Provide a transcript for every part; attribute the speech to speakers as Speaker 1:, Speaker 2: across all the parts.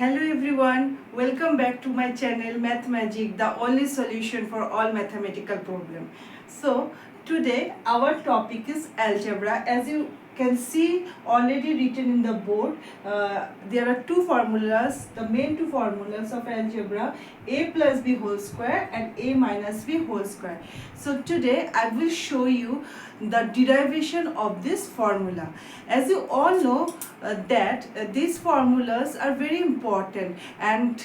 Speaker 1: Hello everyone, welcome back to my channel Math Magic, the only solution for all mathematical problem. So today our topic is algebra. As you can see already written in the board, there are two formulas, the main two formulas of algebra, a plus b whole square and a minus b whole square. So today I will show you the derivation of this formula. As you all know that these formulas are very important and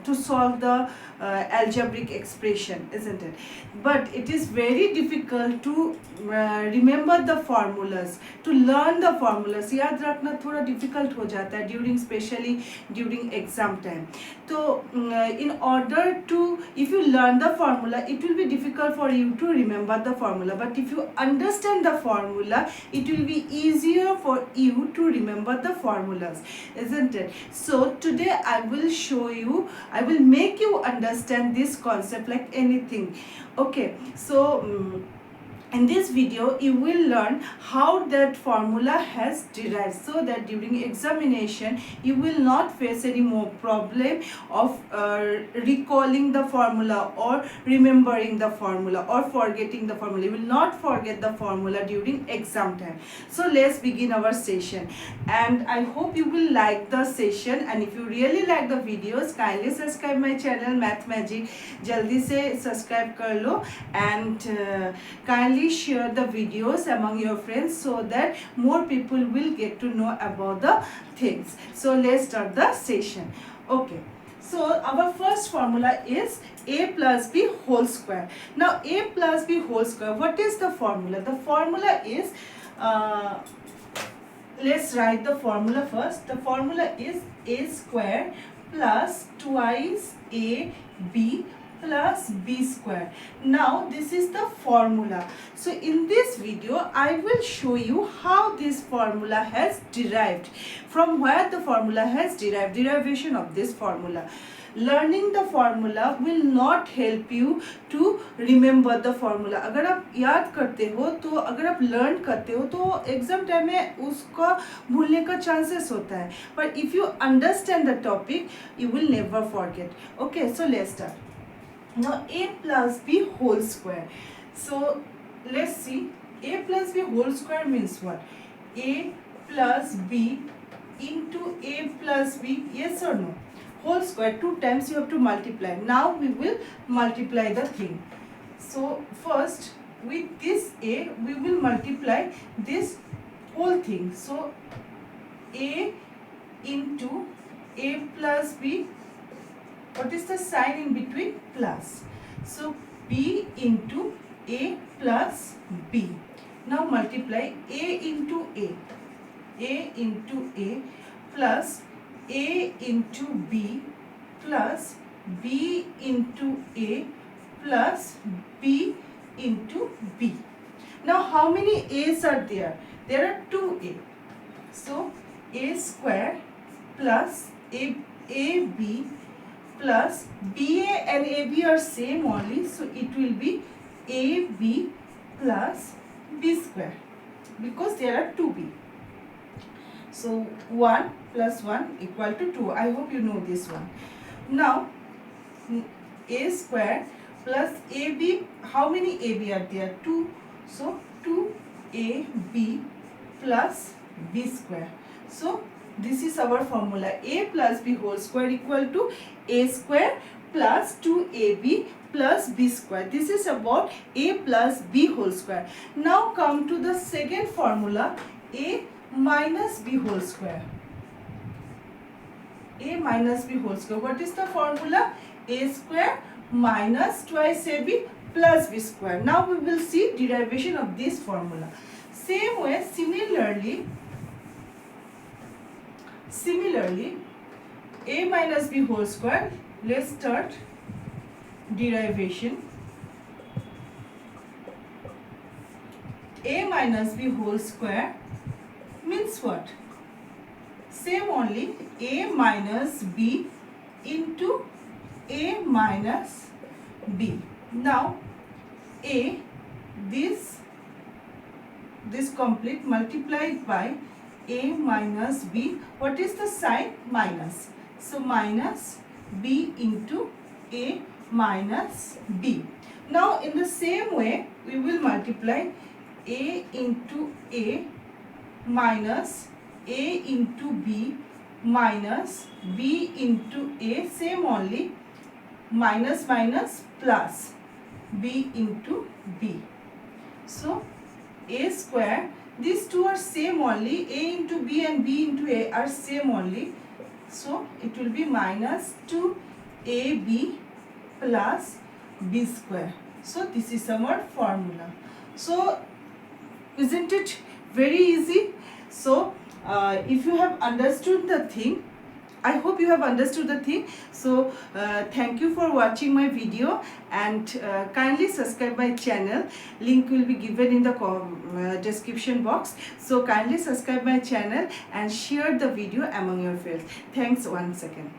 Speaker 1: to solve the algebraic expression, isn't it? But it is very difficult to remember the formulas, to learn the formulas. याद रखना थोड़ा difficult हो जाता है during especially during exam time. So in order to, if you learn the formula, it will be difficult for you to remember the formula. But if you understand the formula, it will be easier for you to remember the formulas, isn't it? So today I will show you, I will make you understand this concept like anything. Okay, so in this video you will learn how that formula has derived, so that during examination you will not face any more problem of recalling the formula or remembering the formula or forgetting the formula. You will not forget the formula during exam time. So let's begin our session, and I hope you will like the session. And if you really like the videos, kindly subscribe my channel Math Magic. jaldi se subscribe kar lo, and kindly share the videos among your friends so that more people will get to know about the things. So let's start the session. Okay, so our first formula is a plus b whole square. Now a plus b whole square, what is the formula? The formula is let's write the formula first. The formula is a square plus twice ab plus b square. Now this is the formula. So in this video I will show you how this formula has derived, from where the formula has derived, derivation of this formula. Learning the formula will not help you to remember the formula. अगर आप याद करते हो तो, अगर आप learn करते हो तो एग्जाम टाइम में उसका भूलने का chances होता है. But if you understand the topic, you will never forget. Okay, so let's start. Now a plus b whole square. So let's see, a plus b whole square means what? A plus b into a plus b, yes or no? Whole square, 2 times you have to multiply. Now we will multiply the thing. So first with this a we will multiply this whole thing. So a into a plus b, what is the sign in between? Plus. So b into a plus b. Now multiply a into a into a plus a into b plus b into a plus b into b. Now how many a's are there? There are 2a. So a square plus ab plus BA and AB are same only, so it will be AB plus B square, because there are 2B. So 1 plus 1 equal to 2. I hope you know this one. Now A square plus AB, how many AB are there? 2. So 2AB plus B square. So this is our formula. A plus b whole square equal to a square plus 2ab plus b square. This is about a plus b whole square. Now come to the second formula, a minus b whole square. A minus b whole square. What is the formula? A square minus twice ab plus b square. Now we will see derivation of this formula. Same way, similarly, a minus b whole square, let's start derivation. A minus b whole square means what? Same only, a minus b into a minus b. Now a, this complete multiplied by a minus b. What is the sign? Minus. So minus b into a minus b. Now in the same way we will multiply a into a minus a into b minus b into a, same only, minus minus plus b into b. So a square, these two are same only, a into b and b into a are same only. So it will be minus 2ab plus b square. So this is our formula. So isn't it very easy? So if you have understood the thing, I hope you have understood the thing. So thank you for watching my video, and kindly subscribe my channel. Link will be given in the description box. So kindly subscribe my channel and share the video among your friends. Thanks once again.